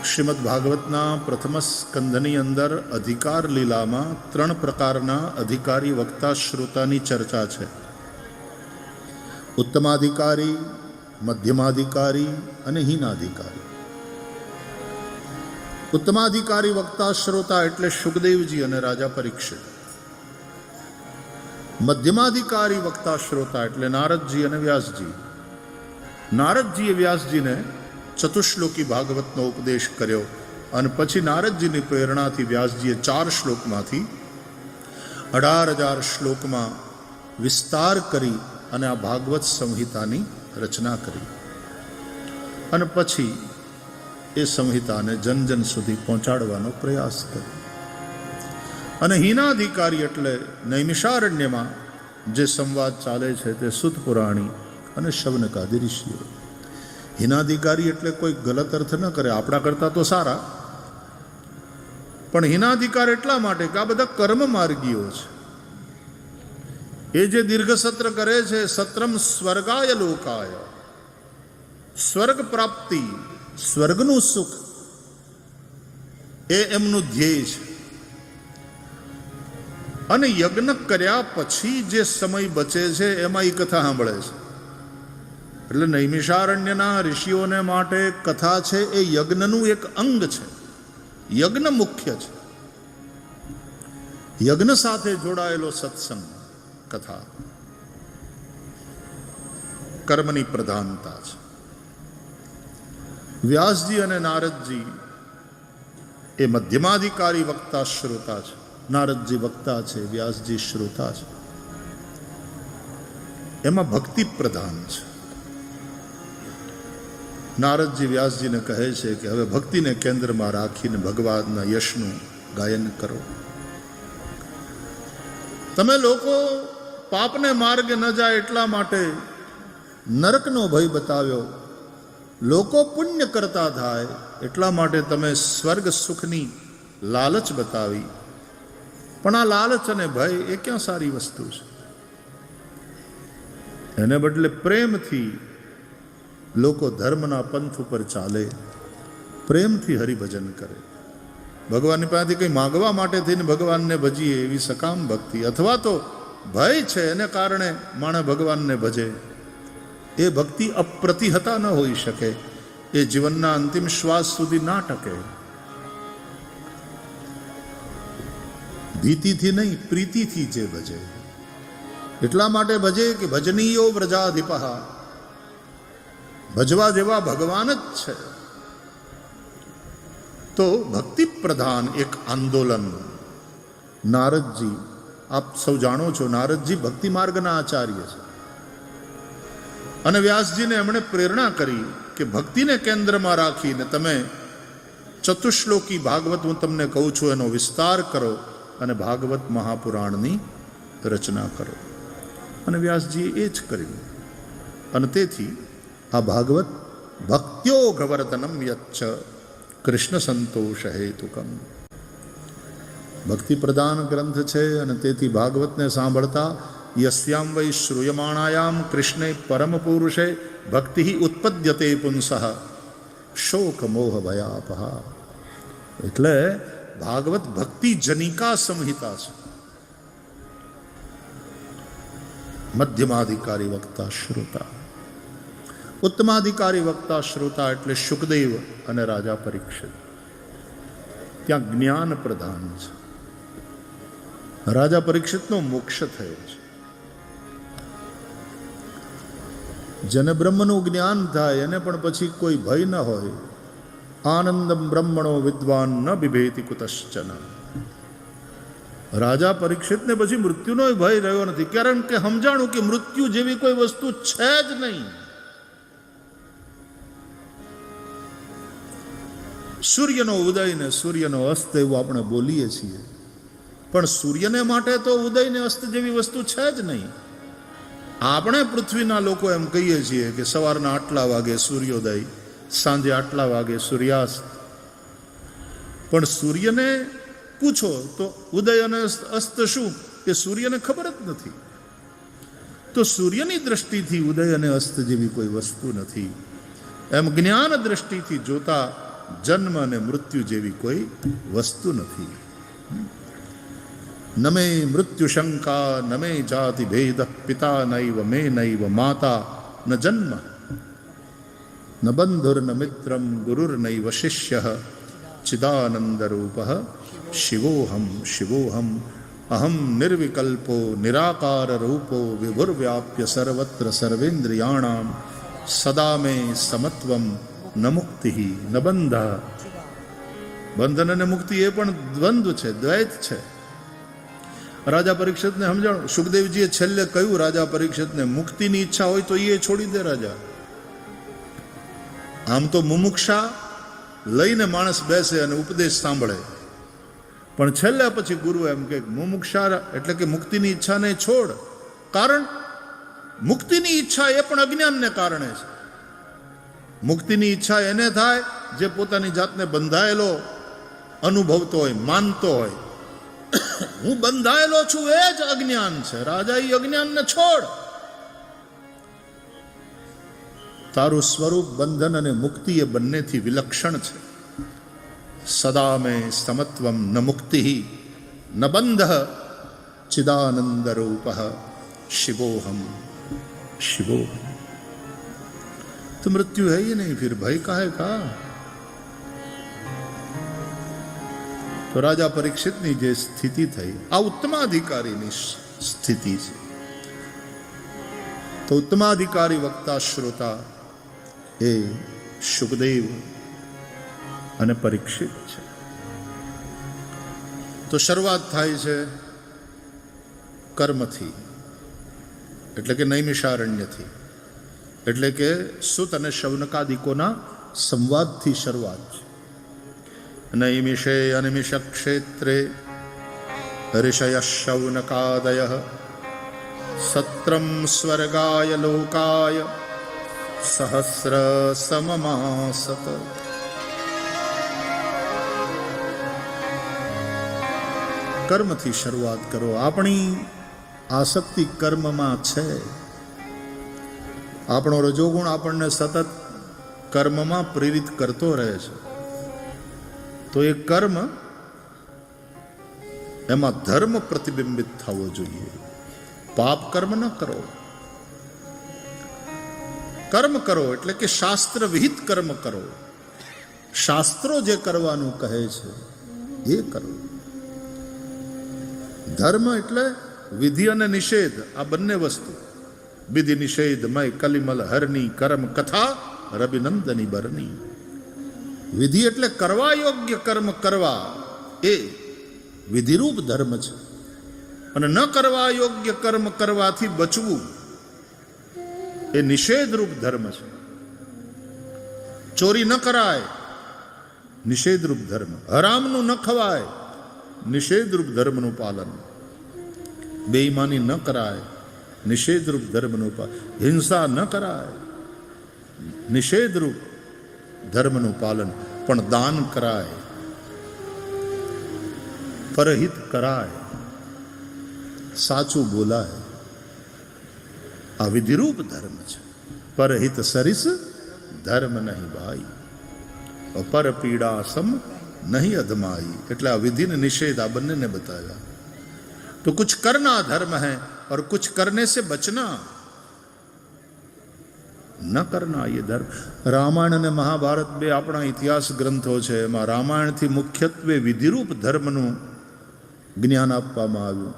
શ્રીમદ ભાગવતના પ્રથમ સ્કંધની અંદર અધિકાર લીલામાં 3 પ્રકારના અધિકારી વક્તા શ્રોતાની ચર્ચા છે. ઉત્તમાધિકારી, મધ્યમાધિકારી અને હીનાધિકારી. ઉત્તમાધિકારી વક્તા શ્રોતા એટલે સુખદેવજી અને રાજા પરીક્ષિત. મધ્યમાધિકારી વક્તા શ્રોતા એટલે નારદજી અને વ્યાસજી. નારદજીએ વ્યાસજીને ચતુશ્લોકી ભાગવતનો ઉપદેશ કર્યો અને પછી નારદજીની પ્રેરણાથી વ્યાસજીએ 4 શ્લોકમાંથી 18,000 શ્લોકમાં વિસ્તાર કરી અને આ ભાગવત સંહિતાની રચના કરી અને પછી એ સંહિતાને જન જન સુધી પહોંચાડવાનો પ્રયાસ કર્યો. અને હીનાધિકારી એટલે નૈમિષારણ્યમાં જે સંવાદ ચાલે છે તે સુત પુરાણી અને શૌનકાદિ ઋષિઓ. હીનાધિકારી એટલે કોઈ ગલત અર્થ ન કરે, આપણા કરતા તો સારા, પણ હીનાધિકાર એટલા માટે કે આ બધા કર્મ માર્ગીઓ છે. એ જે દીર્ઘ સત્ર કરે છે, સત્રમ સ્વર્ગાય લોકાય, સ્વર્ગ પ્રાપ્તિ, સ્વર્ગનું સુખ, એ એમનું ધ્યેય છે. અને યજ્ઞ કર્યા પછી જે સમય બચે છે એમાં એ કથા સાંભળે છે. એટલે નૈમિષારણ્યના ઋષિઓને માટે કથા છે એ યજ્ઞનું એક અંગ છે. યજ્ઞ મુખ્ય છે. યજ્ઞ સાથે જોડાયેલો સત્સંગ, કથા, કર્મની પ્રધાનતા છે. વ્યાસજી અને નારદજી એ મધ્યમાધિકારી વક્તા શ્રોતા છે. નારદજી વક્તા છે, વ્યાસજી શ્રોતા છે. એમાં ભક્તિ પ્રધાન છે. નારદજી વ્યાસજીને કહે છે કે હવે ભક્તિને કેન્દ્રમાં રાખીને ભગવાનના યશનું ગાયન કરો. તમે લોકો પાપને માર્ગે ન જાય એટલા માટે નરકનો ભય બતાવ્યો. લોકો પુણ્ય કરતા થાય એટલા માટે તમે સ્વર્ગ સુખની લાલચ બતાવી. પણ આ લાલચ અને ભય એ ક્યાં સારી વસ્તુ છે? એને બદલે પ્રેમથી લોકો ધર્મના પંથ ઉપર ચાલે, પ્રેમથી હરિભજન કરે, ભગવાનની પાસેથી કંઈ માગવા માટે થઈને ભગવાનને ભજીએ એવી સકામ ભક્તિ, અથવા તો ભય છે એને કારણે માણસ ભગવાનને ભજે, એ ભક્તિ અપ્રતિહતા ન હોઈ શકે. એ જીવનના અંતિમ શ્વાસ સુધી ના ટકે. ભીતિથી નહીં, પ્રીતિથી જે ભજે. એટલા માટે ભજે કે ભજનીયો વ્રજાધિપા, ભજવા જેવા ભગવાન જ છે. તો ભક્તિ પ્રધાન એક આંદોલન. નારદજી, આપ સૌ જાણો છો, નારદજી ભક્તિ માર્ગના આચાર્ય છે. અને વ્યાસજીને એમણે પ્રેરણા કરી કે ભક્તિને કેન્દ્રમાં રાખીને તમે ચતુશ્લોકી ભાગવત, હું તમને કહું છું, એનો વિસ્તાર કરો અને ભાગવત મહાપુરાણની રચના કરો. અને વ્યાસજીએ એ જ કર્યું. અને તેથી આ ભાગવત ભક્ત્યો ગવર્ધનમ યચ્છ કૃષ્ણ સંતોષ હેતુકમ, ભક્તિ પ્રધાન ગ્રંથ છે. અને તેથી ભાગવતને સાંભળતા યસ્યામ વૈ શ્રૂયમાણાયામ કૃષ્ણે પરમ પુરુષે ભક્તિ ઉત્પદ્યતે પુંસઃ શોક મોહ ભયાપહા. એટલે ભાગવત ભક્તિ જનિકા સંહિતા છે. મધ્યમાધિકારી વક્તા શ્રોતા. ઉત્તમાધિકારી વક્તા શ્રોતા એટલે સુખદેવ અને રાજા પરીક્ષિત. ત્યાં જ્ઞાન પ્રધાન છે. રાજા પરીક્ષિતનો મોક્ષ થયો છે. જેને બ્રહ્મનું જ્ઞાન થાય એને પણ પછી કોઈ ભય ન હોય. આનંદમ બ્રહ્મણો વિદ્વાન ન બિભેતિ કુતશ્ચન. રાજા પરીક્ષિતને પછી મૃત્યુનો ભય રહ્યો નથી, કારણ કે સમજાણું કે મૃત્યુ જેવી કોઈ વસ્તુ છે જ નહીં. સૂર્યનો ઉદય ને સૂર્યનો અસ્ત એવું આપણે બોલીએ છીએ, પણ સૂર્યને માટે તો ઉદય ને અસ્ત જેવી વસ્તુ છે જ નહીં. આપણે પૃથ્વીના લોકો એમ કહીએ છીએ કે સવારના આટલા વાગે સૂર્યોદય, સાંજે આટલા વાગે સૂર્યાસ્ત. પણ સૂર્યને પૂછો તો ઉદય અને અસ્ત શું એ સૂર્યને ખબર જ નથી. તો સૂર્યની દ્રષ્ટિથી ઉદય અને અસ્ત જેવી કોઈ વસ્તુ નથી. એમ જ્ઞાન દ્રષ્ટિથી જોતા જન્મ અને મૃત્યુ જેવી કોઈ વસ્તુ નથી. ન મે મૃત્યુ શંકા ન મે જાતિ ભેદ પિતા નૈવ મે નૈવ માતા ન જન્મ ન બંધુર ન મિત્રમ ગુરુર નૈવ શિષ્ય ચિદાનંદ રૂપ શિવોહમ શિવોહમ અહમ નિર્વિકલ્પો નિરાકાર રૂપો વિભુર્વ્યાપ્ય સર્વત્ર સર્વેન્દ્રિયાણામ સદા મે સમત્વમ ન મુક્તિ ન બંધ. બંધન અને મુક્તિ એ પણ દ્વંદ્વ છે, દ્વૈત છે. રાજા પરીક્ષિતને સમજાણું. સુખદેવજીએ છેલ્લે કહ્યું રાજા પરીક્ષિતને, મુક્તિની ઈચ્છા હોય તો એ છોડી દે રાજા. આમ તો મુમુક્ષા લઈને માણસ બેસે અને ઉપદેશ સાંભળે, પણ છેલ્લે પછી ગુરુ એમ કે મુમુક્ષા એટલે કે મુક્તિની ઈચ્છાને છોડ. કારણ મુક્તિની ઈચ્છા એ પણ અજ્ઞાનને કારણે છે. મુક્તિની ઈચ્છા એને થાય જે પોતાની જાતને બંધાયેલો અનુભવતો હોય, માનતો હોય. હું બંધાયેલો છું એ જ અજ્ઞાન છે. રાજા એ અજ્ઞાનને છોડ. તારું સ્વરૂપ બંધન અને મુક્તિ એ બંનેથી વિલક્ષણ છે. સદા મે સમત્વમ ન મુક્તિ ન બંધ ચિદાનંદ રૂપ शिवोहम शिवोहम. तो मृत्यु है ही नहीं, फिर भय काहे का. તો રાજા પરીક્ષિતની જે સ્થિતિ થઈ આ ઉત્તમાધિકારીની સ્થિતિ છે. તો ઉત્તમાધિકારી વક્તા શ્રોતા એ સુખદેવ અને પરીક્ષિત છે. તો શરૂઆત થાય છે કર્મથી, એટલે કે નૈમિષારણ્યથી, એટલે કે સુત અને શૌનકાદિકોના સંવાદથી શરૂઆત છે. નૈમિષે અનિમિષ ક્ષેત્રે ઋષય શૌનકાદય સત્રમ સ્વર્ગાય લોકાય સહસ્ર સમમાસત. કર્મથી શરૂઆત કરો. આપણી આસક્તિ કર્મમાં છે. આપણો રજોગુણ આપણને સતત કર્મમાં પ્રેરિત કરતો રહે છે. તો એ કર્મ એમાં ધર્મ પ્રતિબિંબિત થવો જોઈએ. પાપ કર્મ ન કરો. કર્મ કરો એટલે કે શાસ્ત્ર વિહિત કર્મ કરો. શાસ્ત્રો જે કરવાનું કહે છે એ કરો. ધર્મ એટલે વિધિ અને નિષેધ, આ બંને વસ્તુ. વિધિ નિષેધ મય કલિમલ હરની કર્મ કથા રવિનંદની બરની. વિધિ એટલે કરવા યોગ્ય કર્મ કરવા, એ વિધિરૂપ ધર્મ છે. અને ન કરવા યોગ્ય કર્મ કરવાથી બચવું એ નિષેધરૂપ ધર્મ છે. ચોરી ન કરાય, નિષેધરૂપ ધર્મ. હરામનું ન ખવાય, નિષેધરૂપ ધર્મનું પાલન. બેઈમાની ન કરાય, નિષેધરૂપ ધર્મનું પાલન. હિંસા ન કરાય, નિષેધરૂપ ધર્મનું પાલન. પણ દાન કરાય, પરહિત કરાય, સાચું બોલાય. આ વિધિરૂપ ધર્મ છે. પરહિત સરિસ ધર્મ નહીં ભાઈ, પર પીડા સમ नहीं अधमाई. એટલે આ વિધિ ને નિષેધ આ બંનેને બતાવ્યા. તો कुछ करना धर्म है और कुछ करने से बचना ન करना ये धर्म. રામાયણ અને મહાભારત બે આપણા ઇતિહાસ ગ્રંથો છે. એમાં રામાયણથી મુખ્યત્વે વિધિરૂપ ધર્મનું જ્ઞાન આપવામાં આવ્યું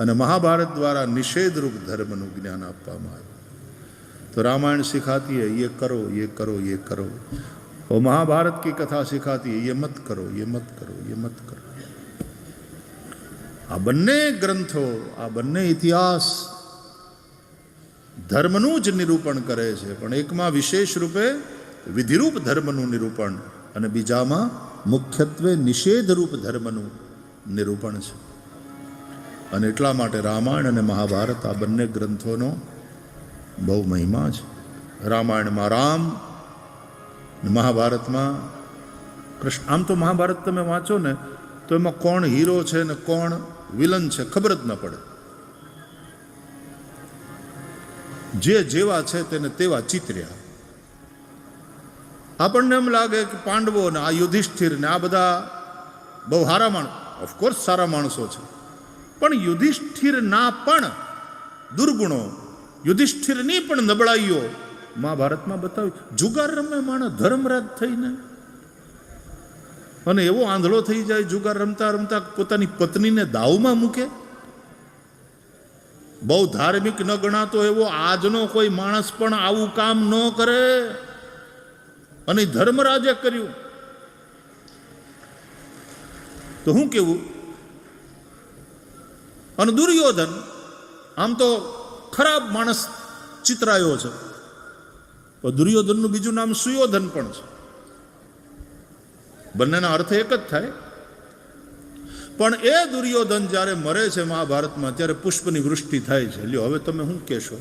અને મહાભારત દ્વારા નિષેધરૂપ ધર્મનું જ્ઞાન આપવામાં આવ્યું. તો રામાયણ सिखाती है ये करो ये करो ये करो, और महाभारत की कथा सिखाती है ये मत करो ये मत करो ये मत करो. આ બંને ગ્રંથો, આ બંને ઇતિહાસ ધર્મનું જ નિરૂપણ કરે છે. પણ એકમાં વિશેષ રૂપે વિધિરૂપ ધર્મનું નિરૂપણ અને બીજામાં મુખ્યત્વે નિષેધરૂપ ધર્મનું નિરૂપણ છે. અને એટલા માટે રામાયણ અને મહાભારત આ બંને ગ્રંથોનો બહુ મહિમા છે. રામાયણમાં રામ, મહાભારતમાં કૃષ્ણ. આમ તો મહાભારત તમે વાંચો ને તો એમાં કોણ હીરો છે ને કોણ વિલન છે ખબર જ ન પડે. જે જેવા છે તેને તેવા ચિતર્યા. આપણને એમ લાગે કે પાંડવો ને આ યુધિષ્ઠિર ને આ બધા બહુ સારા માણસ, ઓફકોર્સ સારા માણસો છે, પણ યુધિષ્ઠિરના પણ દુર્ગુણો, યુધિષ્ઠિરની પણ નબળાઈઓ મહાભારતમાં બતાવી. જુગાર રમે માણસ ધર્મરાજ થઈને, અને એવો આંધળો થઈ જાય જુગાર રમતા રમતા પોતાની પત્નીને દાવમાં મૂકે. બહુ ધાર્મિક ન ગણાતો એવો આજનો કોઈ માણસ પણ આવું કામ ન કરે, અને ધર્મરાજે કર્યું. તો શું કેવું? અને દુર્યોધન આમ તો ખરાબ માણસ ચિતરાયો છે, તો દુર્યોધનનું બીજું નામ સુયોધન પણ છે. બંનેના અર્થ એક જ થાય. પણ એ દુર્યોધન જ્યારે મરે છે મહાભારતમાં, ત્યારે પુષ્પની વૃષ્ટિ થાય છે. લ્યો હવે તમે શું કહેશો?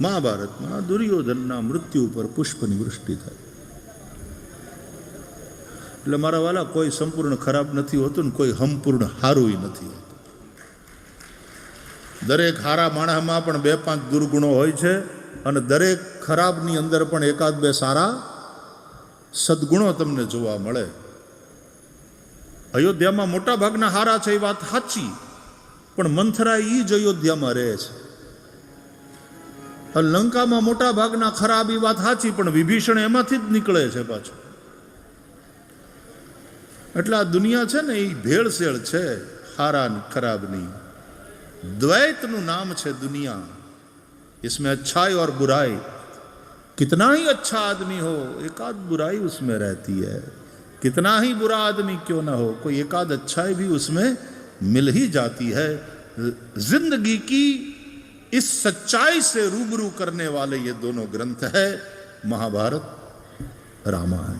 મહાભારતમાં દુર્યોધનના મૃત્યુ ઉપર પુષ્પની વૃષ્ટિ થાય. એટલે મારા વાલા, કોઈ સંપૂર્ણ ખરાબ નથી હોતું ને કોઈ સંપૂર્ણ સારું નથી હોતું. દરેક સારા માણસમાં પણ 2-5 દુર્ગુણો હોય છે, અને દરેક ખરાબની અંદર પણ 1-2 સારા સદગુણો તમને જોવા મળે. અયોધ્યામાં મોટા ભાગના હારા છે એ વાત સાચી, પણ મંથરા એ જ અયોધ્યામાં રહે છે. લંકામાં મોટા ભાગના ખરાબ એ વાત સાચી, પણ વિભીષણ એમાંથી જ નીકળે છે પાછું. એટલે આ દુનિયા છે ને એ ભેળસેળ છે હારા ખરાબની. દ્વૈતનું નામ છે દુનિયા. इसमें अच्छाई और बुराई, कितना ही अच्छा आदमी हो एकाध बुराई उसमें रहती है, कितना ही बुरा आदमी क्यों ना हो कोई एकाध अच्छाई भी उसमें मिल ही जाती है. जिंदगी की इस सच्चाई से रूबरू करने वाले ये दोनों ग्रंथ है महाभारत, रामायण.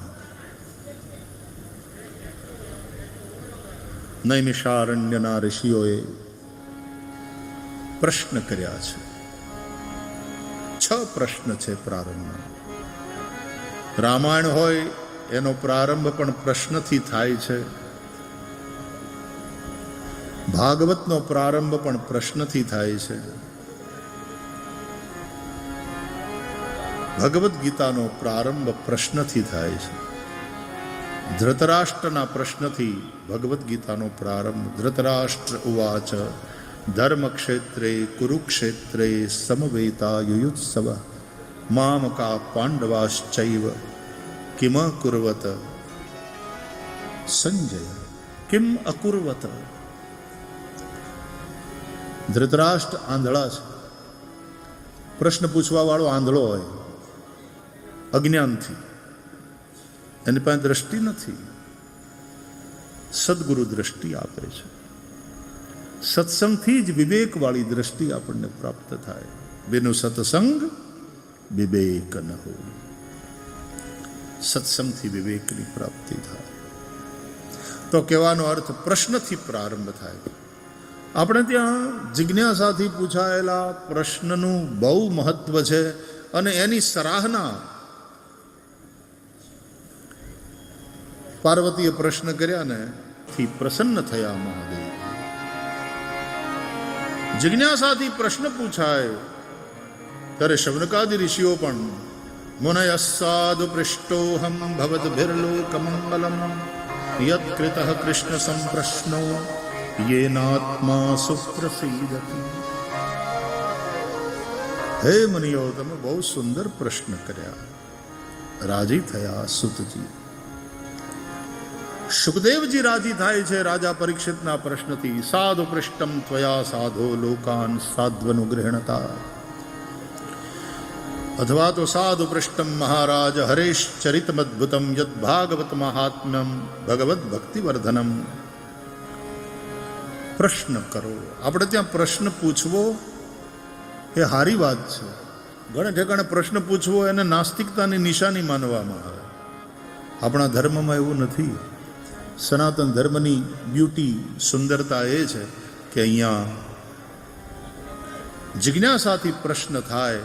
નૈમિષારણ્યના ઋષિઓએ પ્રશ્ન કર્યા છે. 6 પ્રશ્ન છે પ્રારંભમાં. રામાયણ હોય એનો પ્રારંભ પણ પ્રશ્નથી થાય છે. ભાગવતનો પ્રારંભ પણ પ્રશ્નથી થાય છે. ભગવદ્ ગીતાનો પ્રારંભ પ્રશ્નથી થાય છે. ધૃતરાષ્ટ્રના પ્રશ્નથી ભગવદ્ ગીતાનો પ્રારંભ. ધૃતરાષ્ટ્ર ઉવાચ ધર્મક્ષેત્રે કુરુક્ષેત્રે સમવેતા યુયુત્સવ મામકા પાંડવાશ્ચૈવ કિમ અકુર્વત સંજય કિમ અકુર્વત. ધૃતરાષ્ટ્ર આંધળા છે. પ્રશ્ન પૂછવા વાળો આંધળો હોય, અજ્ઞાનથી, એની પાસે દ્રષ્ટિ નથી. સદગુરુ દ્રષ્ટિ આપે છે. સત્સંગથી જ વિવેકવાળી દ્રષ્ટિ આપણને પ્રાપ્ત થાય. બેનો સત્સંગ વિવેક ન હોય. સત્સંગથી વિવેકની પ્રાપ્તિ થાય. તો કહેવાનો અર્થ પ્રશ્નથી પ્રારંભ થાય. આપણે ત્યાં જિજ્ઞાસાથી પૂછાયેલા પ્રશ્નનું બહુ મહત્વ છે, અને એની સરાહના પાર્વતીએ પ્રશ્ન કર્યા ને થી પ્રસન્ન થયા મહાદેવ. જિજ્ઞાસાથી પ્રશ્ન પૂછાય ત્યારે શૌનકાદિ ઋષિઓ પણ મુનયસ્સાદુ પૃષ્ટોહમ ભવદ્ભિર્લોકમંગલમ યત્કૃતઃ કૃષ્ણ સંપ્રશ્નો યેનાત્મા સુપ્રસીદતિ. હે મુનિઓ, તમે બહુ સુંદર પ્રશ્ન કર્યા. રાજી થયા સુતજી. સુખદેવજી રાજી થાય છે રાજા પરીક્ષિતના પ્રશ્નથી. સાધુ પૃષ્ટમ ત્વયા સાધો લોકાન સાધ્વનુગૃહણતા. અથવા તો સાધુ પૃષ્ટમ મહારાજ હરેશ ચરિતમદ્ભુતમ યદ ભાગવત મહાત્મ્યમ ભગવદ ભક્તિવર્ધનમ. પ્રશ્ન કરો. આપણે ત્યાં પ્રશ્ન પૂછવો એ સારી વાત છે. ઘણે ઠેકાણે પ્રશ્ન પૂછવો એને નાસ્તિકતાની નિશાની માનવામાં આવે. આપણા ધર્મમાં એવું નથી. સનાતન ધર્મની બ્યુટી, સુંદરતા એ છે કે અહીંયા જિજ્ઞાસાથી પ્રશ્ન થાય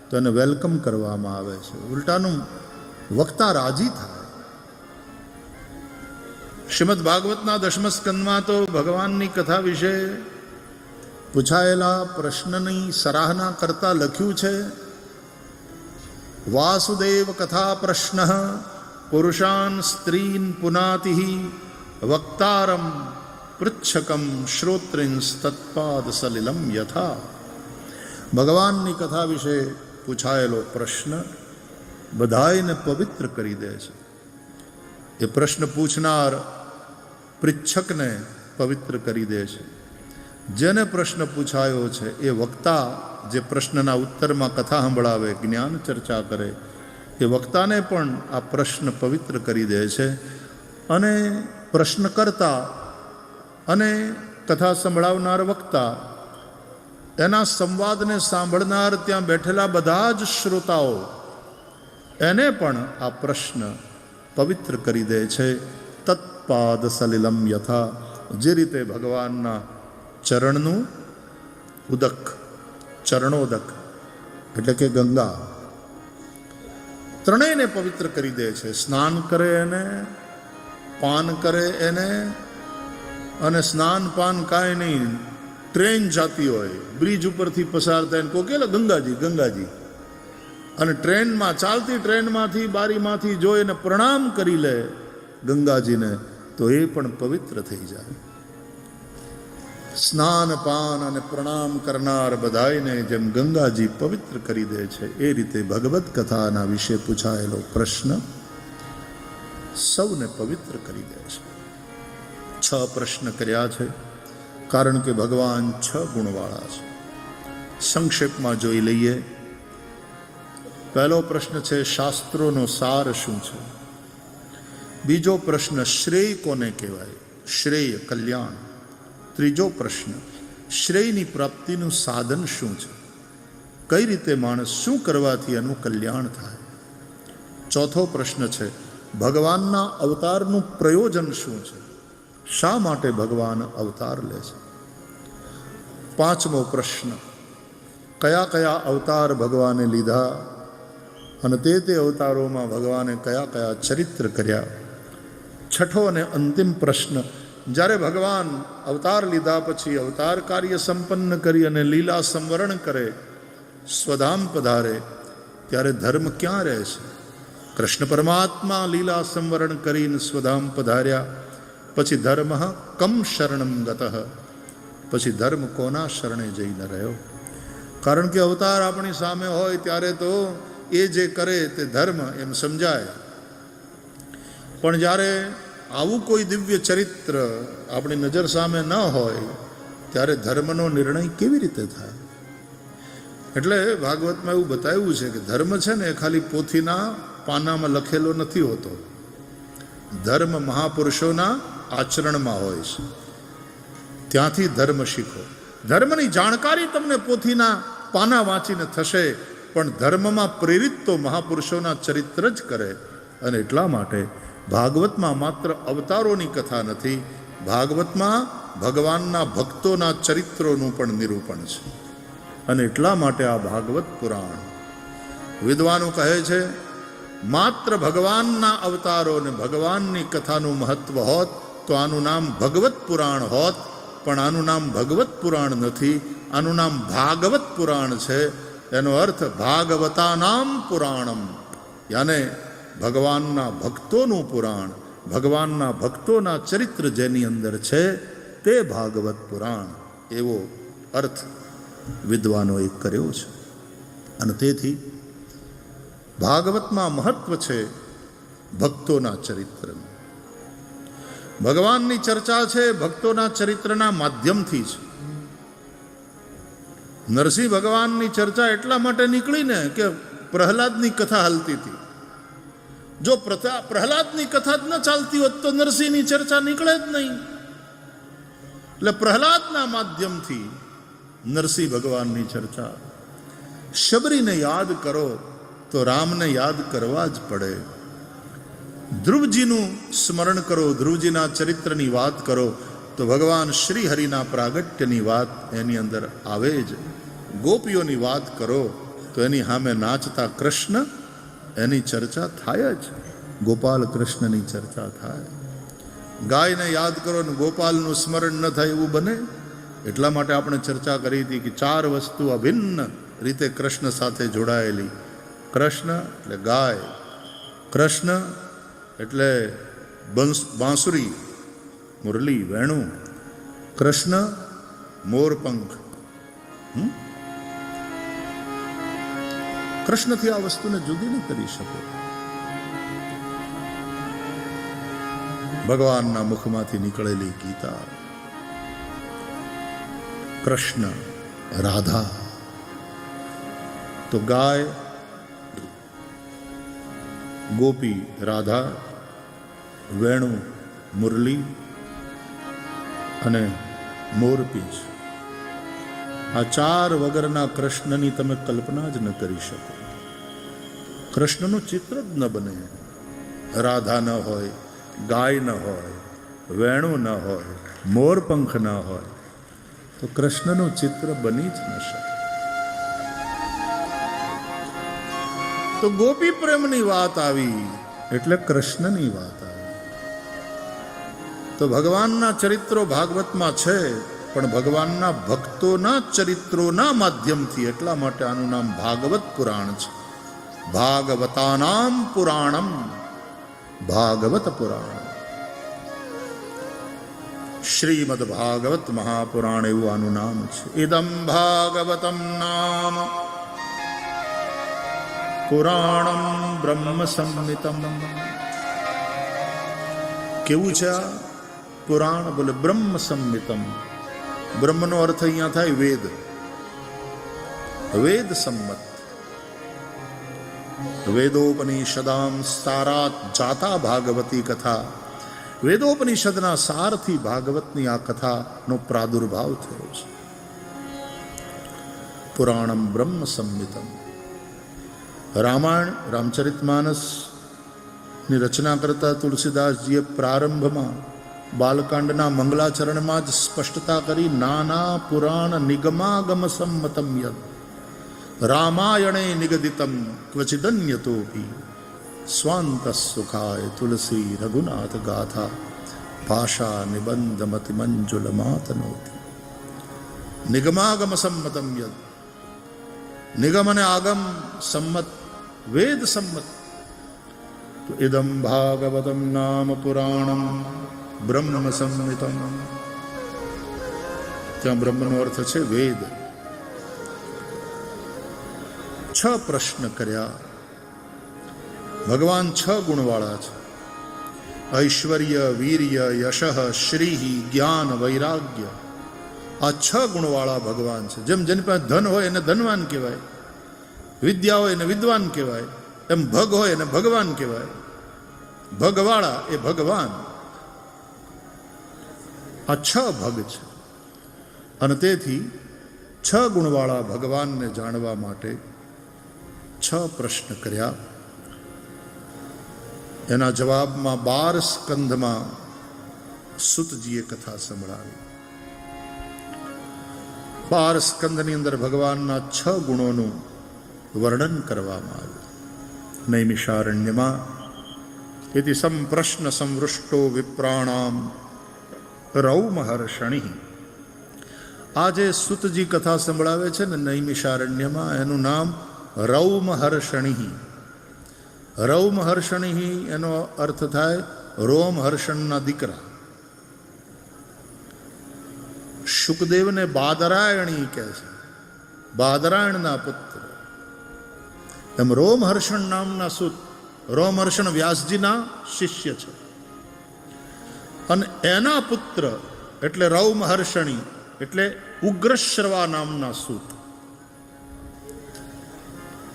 તો એને વેલકમ કરવામાં આવે છે. ઉલટાનું વક્તા રાજી થાય. શ્રીમદ ભાગવતના 10મ સ્કંદમાં તો ભગવાનની કથા વિશે પૂછાયેલા પ્રશ્નની સરાહના કરતા લખ્યું છે વાસુદેવ કથા પ્રશ્ન પુરુષાન સ્ત્રીન પુનાતિ વક્તારમ પૃચ્છકમ શ્રોત્રિંસ તત્પાદ સલિલમ યથા. ભગવાનની કથા વિશે પૂછાયેલો પ્રશ્ન બધાયને પવિત્ર કરી દે છે. એ પ્રશ્ન પૂછનાર પૃચ્છકને પવિત્ર કરી દે છે. જેને પ્રશ્ન પૂછાયો છે એ વક્તા જે પ્રશ્નના ઉત્તરમાં કથા સંભળાવે, જ્ઞાન ચર્ચા કરે, એ વક્તાને પણ આ પ્રશ્ન પવિત્ર કરી દે છે. અને પ્રશ્નકર્તા અને કથા સંભળાવનાર વક્તા એના સંવાદને સાંભળનાર ત્યાં બેઠેલા બધા જ શ્રોતાઓ એને પણ આ પ્રશ્ન પવિત્ર કરી દે છે. તત્પાદ સલિલમ યથા, જે રીતે ભગવાનના ચરણનું ઉદક, ચરણોદક એટલે કે ગંગા, ત્રણેયને પવિત્ર કરી દે છે. સ્નાન કરે એને, પાન કરે એને, અને સ્નાન પાન કાંઈ નહીં, ટ્રેન જાતી હોય, બ્રિજ ઉપરથી પસાર થાય ને કોકેલા ગંગાજી ગંગાજી, અને ટ્રેનમાં, ચાલતી ટ્રેનમાંથી બારીમાંથી જોઈને પ્રણામ કરી લે ગંગાજીને, તો એ પણ પવિત્ર થઈ જાય. સ્નાન પાન અને પ્રણામ કરનાર બધાયને જેમ ગંગાજી પવિત્ર કરી દે છે, એ રીતે ભગવદ્ કથાના વિશે પૂછાયેલો પ્રશ્ન સૌને પવિત્ર કરી દે છે. 6 પ્રશ્ન કર્યા છે, કારણ કે ભગવાન 6 ગુણવાળા છે. સંક્ષેપમાં જોઈ લઈએ. પહેલો પ્રશ્ન છે શાસ્ત્રોનો સાર શું છે. બીજો પ્રશ્ન શ્રેય કોને કહેવાય, શ્રેય કલ્યાણ. ત્રીજો પ્રશ્ન શ્રેયની પ્રાપ્તિનું સાધન શું છે, કઈ રીતે માણસ શું કરવાથી એનું કલ્યાણ થાય. ચોથો પ્રશ્ન છે ભગવાનના અવતારનું પ્રયોજન શું છે, શા માટે ભગવાન અવતાર લે છે. પાંચમો પ્રશ્ન કયા કયા અવતાર ભગવાને લીધા અને તે અવતારોમાં ભગવાને કયા કયા ચરિત્ર કર્યા. છઠ્ઠો અને અંતિમ પ્રશ્ન જ્યારે ભગવાન અવતાર લીધા પછી અવતાર કાર્ય સંપન્ન કરી અને લીલા સંવરણ કરે, સ્વધામ પધારે, ત્યારે ધર્મ ક્યાં રહે છે. કૃષ્ણ પરમાત્મા લીલા સંવરણ કરીને સ્વધામ પધાર્યા પછી ધર્મ કમ શરણમ ગતઃ, પછી ધર્મ કોના શરણે જઈને રહ્યો. કારણ કે અવતાર આપણી સામે હોય ત્યારે તો એ જે કરે તે ધર્મ એમ સમજાય, પણ જ્યારે આવું કોઈ દિવ્ય ચરિત્ર આપણી નજર સામે ન હોય ત્યારે ધર્મનો નિર્ણય કેવી રીતે થાય. એટલે ભાગવતમાં એવું બતાવ્યું છે કે ધર્મ છે ને એ ખાલી પોથીના પાનામાં લખેલો નથી હોતો. ધર્મ મહાપુરુષોના આચરણમાં હોય છે. ત્યાંથી ધર્મ શીખો. ધર્મની જાણકારી તમને પોથીના પાના વાંચીને થશે, પણ ધર્મમાં પ્રેરિત તો મહાપુરુષોના ચરિત્ર જ કરે. અને એટલા માટે ભાગવતમાં માત્ર અવતારોની કથા નથી, ભાગવતમાં ભગવાનના ભક્તોના ચરિત્રોનું પણ નિરૂપણ છે. અને એટલા માટે આ ભાગવત પુરાણ વિદ્વાનો કહે છે માત્ર ભગવાનના અવતારો અને ભગવાનની કથાનું મહત્વ હોત તો આનું નામ ભગવત પુરાણ હોત, પણ આનું નામ ભગવત પુરાણ નથી, આનું નામ ભાગવત પુરાણ છે. એનો અર્થ ભાગવતાનામ પુરાણમ, યાને ભગવાનના ભક્તોનું પુરાણ, ભગવાનના ભક્તોના ચરિત્ર જેની અંદર છે તે ભાગવત પુરાણ, એવો અર્થ વિદ્વાનોએ કર્યો છે. અને તેથી ભાગવતમાં મહત્વ છે ભક્તોના ચરિત્રનું. ભગવાનની ચર્ચા છે ભક્તોના ચરિત્રના માધ્યમથી છે. નરસિંહ ભગવાનની ચર્ચા એટલા માટે નીકળીને કે પ્રહલાદની કથા હાલતી હતી. જો પ્રહલાદની કથા જ ન ચાલતી હોત તો નરસિંહની ચર્ચા નીકળે જ નહીં. એટલે પ્રહલાદના માધ્યમથી નરસિંહ ભગવાનની ચર્ચા. શબરીને યાદ કરો તો રામને યાદ કરવા જ પડે. ધ્રુવજીનું સ્મરણ કરો, ધ્રુવજીના ચરિત્રની વાત કરો તો ભગવાન શ્રી હરિના પ્રાગટ્યની વાત એની અંદર આવે જ. ગોપીઓની વાત કરો તો એની સામે નાચતા કૃષ્ણ, એની ચર્ચા થાય જ. ગોપાલ કૃષ્ણની ચર્ચા થાય. ગાયને યાદ કરો ને ગોપાલનું સ્મરણ ન થાય એવું બને. એટલા માટે આપણે ચર્ચા કરી હતી કે 4 વસ્તુ અભિન્ન રીતે કૃષ્ણ સાથે જોડાયેલી. કૃષ્ણ એટલે ગાય, કૃષ્ણ એટલે બાંસુરી, મુરલી, વેણું, કૃષ્ણ મોરપંખ. કૃષ્ણથી આ વસ્તુને જુદી ન કરી શકો. ભગવાનના મુખમાંથી નીકળેલી ગીતા, કૃષ્ણ, રાધા. તો ગાય, ગોપી, રાધા, વેણુ, મુરલી અને મોરપીંછ. આ ચાર વગરના કૃષ્ણની તમે કલ્પના જ ન કરી શકો. કૃષ્ણનું ચિત્ર જ ન બને. રાધા ન હોય, ગાય ન હોય, વેણુ ન હોય, મોરપંખ ન હોય, તો કૃષ્ણનું ચિત્ર બની જ ન શકે. તો ગોપી પ્રેમની વાત આવી એટલે કૃષ્ણની વાત આવી. તો ભગવાનના ચરિત્રો ભાગવતમાં છે, પણ ભગવાનના ભક્તોના ચરિત્રોના માધ્યમથી. એટલા માટે આનું નામ ભાગવત પુરાણ છે. ભાગવતાનામ પુરાણમ, ભાગવત પુરાણ. શ્રીમદ ભાગવત મહાપુરાણ એવું આનું નામ છે. ઇદમ ભાગવતમ નામ પુરાણમ બ્રહ્મ સંહિતમ. કેવું છે આ પુરાણ? બોલે બ્રહ્મ સંહિતમ. બ્રહ્મનો અર્થ અહીંયા થાય વેદ, વેદ સંમત. વેદોપનિષદામ સારાત જાતા ભાગવતી કથા. વેદોપનિષદના સારથી ભાગવતની આ કથાનો પ્રાદુર્ભાવ થયો છે. પુરાણમ બ્રહ્મ સંહિતમ. રામાયણ, રામચરિતમાનસની રચના કરતા તુલસીદાસજીએ પ્રારંભમાં બાલકાંડના મંગલાચરણમાં જ સ્પષ્ટતા કરી. નાના પુરાણ નિગમાગમ સંમતમ યદ રામાયણે નિગદિતમ ક્વચિદન્યતોપી સ્વાંત સુખાય તુલસી રઘુનાથ ગાથા ભાષા નિબંધમતિ મંજુલ માતનોતી. નિગમાગમ સંમતમ યદ. નિગમ અને આગમ સંમત, વેદ સંમત. તો ઇદમ ભાગવતમ નામ પુરાણમ બ્રહ્મ સંહિતમ. ત્યાં બ્રહ્મનો અર્થ છે વેદ. 6 પ્રશ્ન કર્યા. ભગવાન 6 ગુણવાળા છે. ઐશ્વર્ય, વીર્ય, યશ, શ્રી, જ્ઞાન, વૈરાગ્ય. આ 6 ગુણવાળા ભગવાન છે. જેમ જેની પાસે ધન હોય એને ધનવાન કહેવાય, વિદ્યા હોય એને વિદ્વાન કહેવાય, એમ ભગ હોય એને ભગવાન કહેવાય. ભગવાળા એ ભગવાન. આ 6 ભગ છે. અને તેથી 6 ગુણવાળા ભગવાનને જાણવા માટે 6 પ્રશ્ન કર્યા. એના જવાબમાં 12 સ્કંધમાં સુતજીએ કથા સંભળાવી. 12 સ્કંધની અંદર ભગવાનના 6 ગુણોનું વર્ણન કરવામાં આવ્યું. નૈમિષારણ્યમાં ઇતિ સંપ્રશ્ન સંવૃષ્ટો વિપ્રાણામ રૌમહર્ષણિ. આ જે સુતજી કથા સંભળાવે છે ને નૈમિષારણ્યમાં, એનું નામ રૌમહર્ષણિ. રૌમહર્ષણિ એનો અર્થ થાય રોમહર્ષણના દીકરા. શુકદેવને બાદરાયણી કહે છે, બાદરાયણના પુત્ર. એમ રોમહર્ષણ નામના સુત. રોમહર્ષણ વ્યાસજીના શિષ્ય છે. અને એના પુત્ર એટલે રૌમહર્ષણી એટલે ઉગ્રશ્રવા નામના સૂત.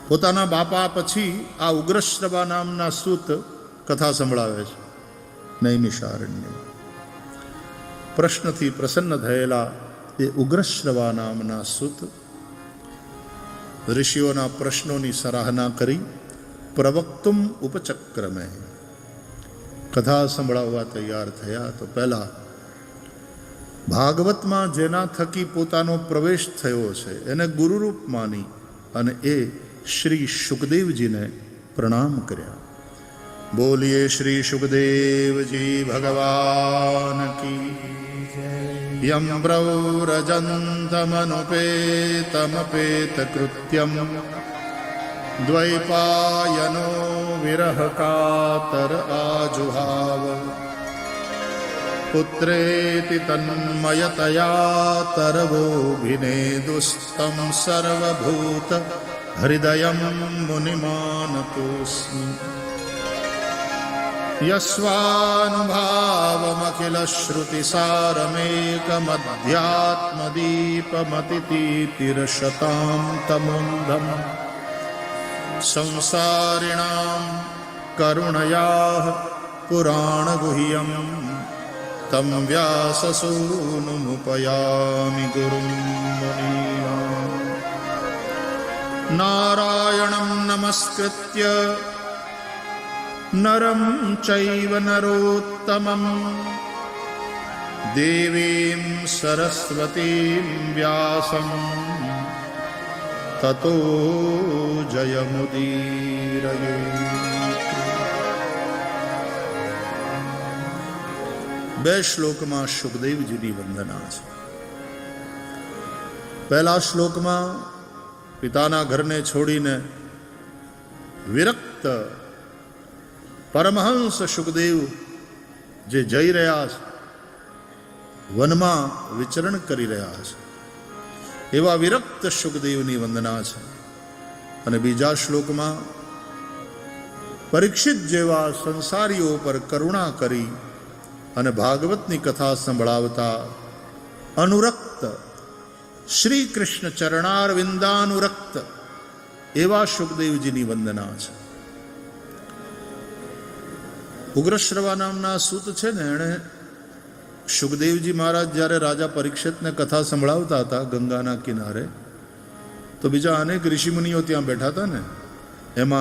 પોતાના બાપા પછી આ ઉગ્રશ્રવા નામના સૂત કથા સંભળાવે છે નૈમિષારણ્યમાં. પ્રશ્નથી પ્રસન્ન થયેલા એ ઉગ્રશ્રવા નામના સૂત ઋષિઓના પ્રશ્નોની સરાહના કરી પ્રવક્તુમ ઉપચક્રમે કથા સંભળાવવા તૈયાર થયા. તો પહેલા ભાગવતમાં જેના થકી પોતાનો પ્રવેશ થયો છે એને ગુરુરૂપ માની અને એ શ્રી શુકદેવજીને પ્રણામ કર્યા. બોલીએ શ્રી શુકદેવજી ભગવાન કી. યમ પ્રવ્રજંતમનુપેતમપેત કૃત્યમ દ્વૈપાયનો વિરહ કાતર આજુહાવ પુત્રેતિ તન્મયતયા તરવોભિનેદુસ્તમ સર્વભૂત હૃદયમ મુનિમાનતોસ્મિ યસ્વાનુભાવમખિલ શ્રુતિસારમેકમધ્યાત્મદીપમતિતીતિરશતાં તમોંધમ સંસારિણાં કરુણયા પુરાણગુહ્યં તમ વ્યાસસૂનુમુપયામિ ગુરું મુનીનાં નારાયણં નમસ્કૃત્ય નરં ચૈવ નરોત્તમં દેવીં સરસ્વતીં વ્યાસં તતો જયમુદીરયેત. બે શ્લોકમાં શુકદેવજીની વંદના છે. પહેલા શ્લોકમાં પિતાના ઘરને છોડીને વિરક્ત પરમહંસ શુકદેવ જે જઈ રહ્યા છે, વનમાં વિચરણ કરી રહ્યા છે, એવા વિરક્ત શુકદેવની વંદના છે. અને બીજા શ્લોકમાં પરીક્ષિત જેવા સંસારીઓ પર કરુણા કરી અને ભાગવતની કથા સંભળાવતા અનુરક્ત શ્રી કૃષ્ણ ચરણારવિંદાનુરક્ત એવા શુકદેવજીની વંદના છે. ઉગ્રશ્રવા નામના સૂત છે ને, એણે શુકદેવજી મહારાજ જ્યારે રાજા પરીક્ષિતને કથા સંભળાવતા હતા ગંગાના કિનારે, તો બીજા અનેક ઋષિમુનિઓ ત્યાં બેઠા હતા ને, એમાં